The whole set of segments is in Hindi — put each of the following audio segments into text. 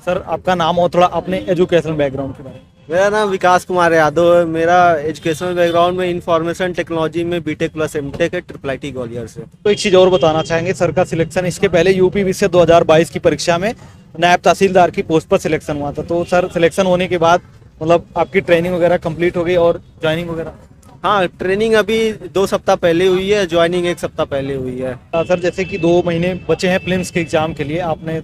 सर आपका नाम और थोड़ा अपने एजुकेशनल बैकग्राउंड के बारे में। मेरा नाम विकास कुमार यादव है। मेरा एजुकेशनल बैकग्राउंड में इंफॉर्मेशन टेक्नोलॉजी में बीटेक प्लस एमटेक है, IIIT ग्वालियर से। तो एक चीज़ और बताना चाहेंगे, सर का सिलेक्शन इसके पहले यूपीवीसी 2022 की परीक्षा में नायब तहसीलदार की पोस्ट पर सिलेक्शन हुआ था। तो सर सिलेक्शन होने के बाद मतलब आपकी ट्रेनिंग वगैरह कंप्लीट हो गई और ज्वाइनिंग वगैरह? हाँ, ट्रेनिंग अभी 2 सप्ताह पहले हुई है, ज्वाइनिंग 1 सप्ताह पहले हुई है। सर जैसे कि 2 महीने बचे हैं प्रीलिम्स के एग्जाम के लिए, आपने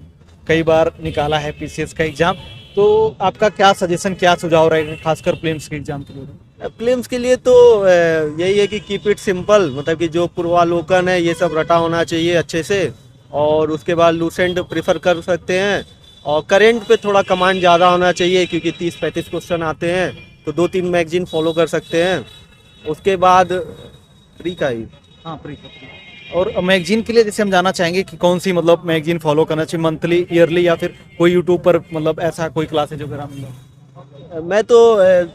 कई बार निकाला है पीसीएस का एग्जाम, तो आपका क्या सजेशन, क्या सुझाव रहेगा खासकर प्रीलिम्स के एग्जाम के लिए? प्रीलिम्स के लिए तो यही है कि कीप इट सिंपल, मतलब कि जो पूर्वालोकन है ये सब रटा होना चाहिए अच्छे से, और उसके बाद लूसेंट प्रेफर कर सकते हैं, और करेंट पे थोड़ा कमांड ज़्यादा होना चाहिए क्योंकि 30-35 क्वेश्चन आते हैं, तो 2-3 मैगजीन फॉलो कर सकते हैं। उसके बाद प्री का ही। हाँ प्री। और मैगजीन के लिए जैसे हम जानना चाहेंगे कि कौन सी मतलब मैगजीन फॉलो करना चाहिए, मंथली, ईयरली, या फिर कोई यूट्यूब पर मतलब ऐसा कोई क्लासेज वगैरह मतलब? मैं तो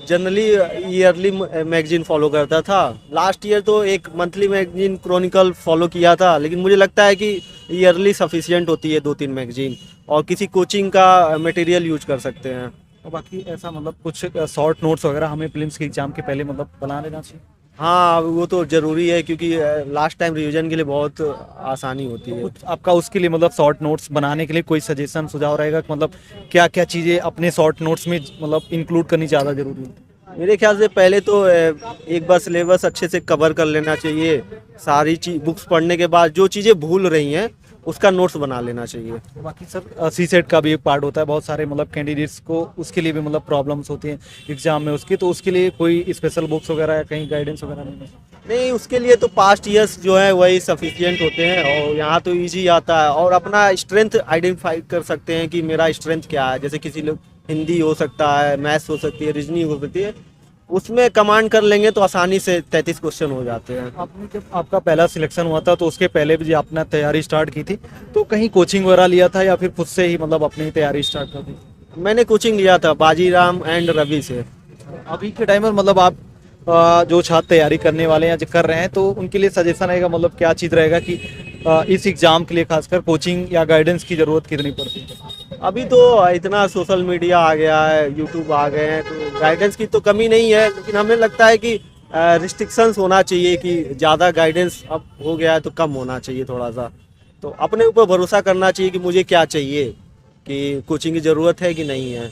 जनरली ईयरली मैगजीन फॉलो करता था। लास्ट ईयर तो एक मंथली मैगजीन क्रॉनिकल फॉलो किया था, लेकिन मुझे लगता है कि ईयरली सफिशिएंट होती है 2-3 मैगजीन, और किसी कोचिंग का मटेरियल यूज कर सकते हैं। और बाकी ऐसा मतलब कुछ शॉर्ट नोट्स वगैरह हमें प्रीलिम्स के एग्जाम के पहले मतलब बना लेना चाहिए? हाँ, वो तो ज़रूरी है क्योंकि लास्ट टाइम रिवीजन के लिए बहुत आसानी होती है। कुछ आपका उसके लिए मतलब शॉर्ट नोट्स बनाने के लिए कोई सजेशन, सुझाव रहेगा कि मतलब क्या क्या चीज़ें अपने शॉर्ट नोट्स में मतलब इंक्लूड करनी ज़्यादा जरूरी है? मेरे ख्याल से पहले तो एक बार सिलेबस अच्छे से कवर कर लेना चाहिए। सारी चीज बुक्स पढ़ने के बाद जो चीज़ें भूल रही हैं उसका नोट्स बना लेना चाहिए। बाकी सर सीसेट का भी एक पार्ट होता है, बहुत सारे मतलब कैंडिडेट्स को उसके लिए भी मतलब प्रॉब्लम्स होती हैं एग्जाम में उसकी, तो उसके लिए कोई स्पेशल बुक्स वगैरह या कहीं गाइडेंस वगैरह नहीं, उसके लिए तो पास्ट ईयर्स जो है वही सफिशिएंट होते हैं, और यहाँ तो इजी आता है, और अपना स्ट्रेंथ आइडेंटिफाई कर सकते हैं कि मेरा स्ट्रेंथ क्या है। जैसे किसी लोग हिंदी हो सकता है, मैथ्स हो सकती है, रीजनिंग हो सकती है, उसमें कमांड कर लेंगे तो आसानी से 33 क्वेश्चन हो जाते हैं। आपने जब आपका पहला सिलेक्शन हुआ था तो उसके पहले भी आपने तैयारी स्टार्ट की थी, तो कहीं कोचिंग वगैरह लिया था या फिर खुद से ही मतलब अपनी तैयारी स्टार्ट कर दी? मैंने कोचिंग लिया था बाजीराम एंड रवि से। अभी के टाइम में मतलब आप जो छात्र तैयारी करने वाले हैं या जो कर रहे हैं, तो उनके लिए सजेशन रहेगा मतलब क्या चीज़ रहेगा कि इस एग्जाम के लिए खासकर कोचिंग या गाइडेंस की ज़रूरत कितनी पड़ती है? अभी तो इतना सोशल मीडिया आ गया है, यूट्यूब आ गए हैं, तो गाइडेंस की तो कमी नहीं है, लेकिन हमें लगता है कि रिस्ट्रिक्शंस होना चाहिए कि ज़्यादा गाइडेंस अब हो गया है तो कम होना चाहिए थोड़ा सा। तो अपने ऊपर भरोसा करना चाहिए कि मुझे क्या चाहिए, कि कोचिंग की ज़रूरत है कि नहीं है।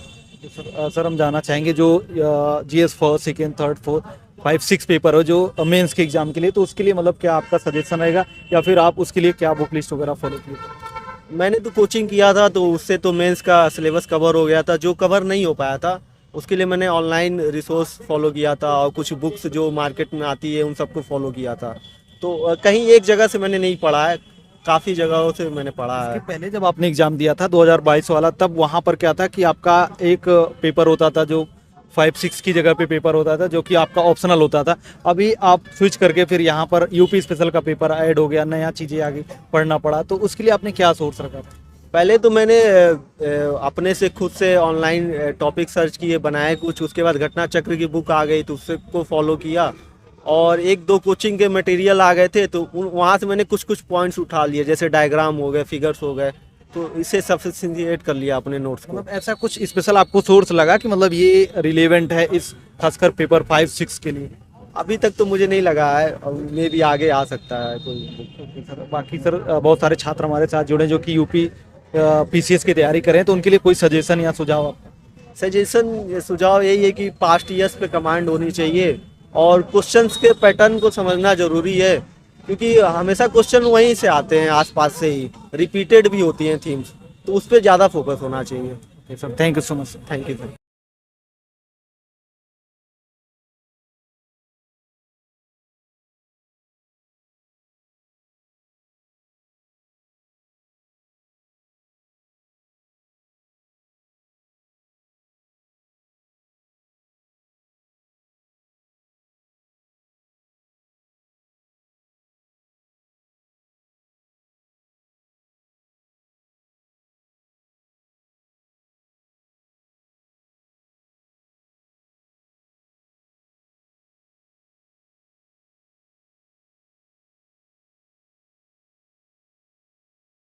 सर हम जानना चाहेंगे जो GS first, second, third, fourth, 5-6 paper हो जो मेंस के एग्जाम के लिए, तो उसके लिए मतलब क्या आपका सजेशन रहेगा या फिर आप उसके लिए क्या बुक लिस्ट वगैरह फॉलो किए? मैंने तो कोचिंग किया था तो उससे तो मेंस का सिलेबस कवर हो गया था। जो कवर नहीं हो पाया था उसके लिए मैंने ऑनलाइन रिसोर्स फॉलो किया था, और कुछ बुक्स जो मार्केट में आती है उन सबको फॉलो किया था। तो कहीं एक जगह से मैंने नहीं पढ़ा है, काफ़ी जगहों से मैंने पढ़ा है। पहले जब आपने एग्जाम दिया था 2022 वाला, तब वहाँ पर क्या था कि आपका एक पेपर होता था जो 5-6 की जगह पे पेपर होता था जो कि आपका ऑप्शनल होता था। अभी आप स्विच करके फिर यहाँ पर यूपी स्पेशल का पेपर ऐड हो गया, नया चीज़ें आगे पढ़ना पड़ा, तो उसके लिए आपने क्या सोच रखा था? पहले तो मैंने अपने से खुद से ऑनलाइन टॉपिक सर्च किए, बनाए कुछ, उसके बाद घटना चक्र की बुक आ गई तो उससे को फॉलो किया, और 1-2 कोचिंग के मटेरियल आ गए थे तो वहाँ से मैंने कुछ पॉइंट्स उठा लिए, जैसे डायग्राम हो गए, फिगर्स हो गए, तो इससे सफिशिएंट कर लिया अपने नोट्स को। मतलब ऐसा कुछ स्पेशल आपको सोर्स लगा कि मतलब ये रिलेवेंट है इस खासकर पेपर 5-6 के लिए? अभी तक तो मुझे नहीं लगा है, और मे भी आगे आ सकता है कोई। सर बाकी सर बहुत सारे छात्र हमारे साथ जुड़े जो कि यूपी पीसीएस की तैयारी करें, तो उनके लिए कोई सजेशन या सुझाव आपका? सजेशन सुझाव यही है कि पास्ट ईयर्स पे कमांड होनी चाहिए, और क्वेश्चंस के पैटर्न को समझना ज़रूरी है, क्योंकि हमेशा क्वेश्चन वहीं से आते हैं, आसपास से ही रिपीटेड भी होती हैं थीम्स, तो उस पर ज़्यादा फोकस होना चाहिए। Sir thank you so much. Thank you sir.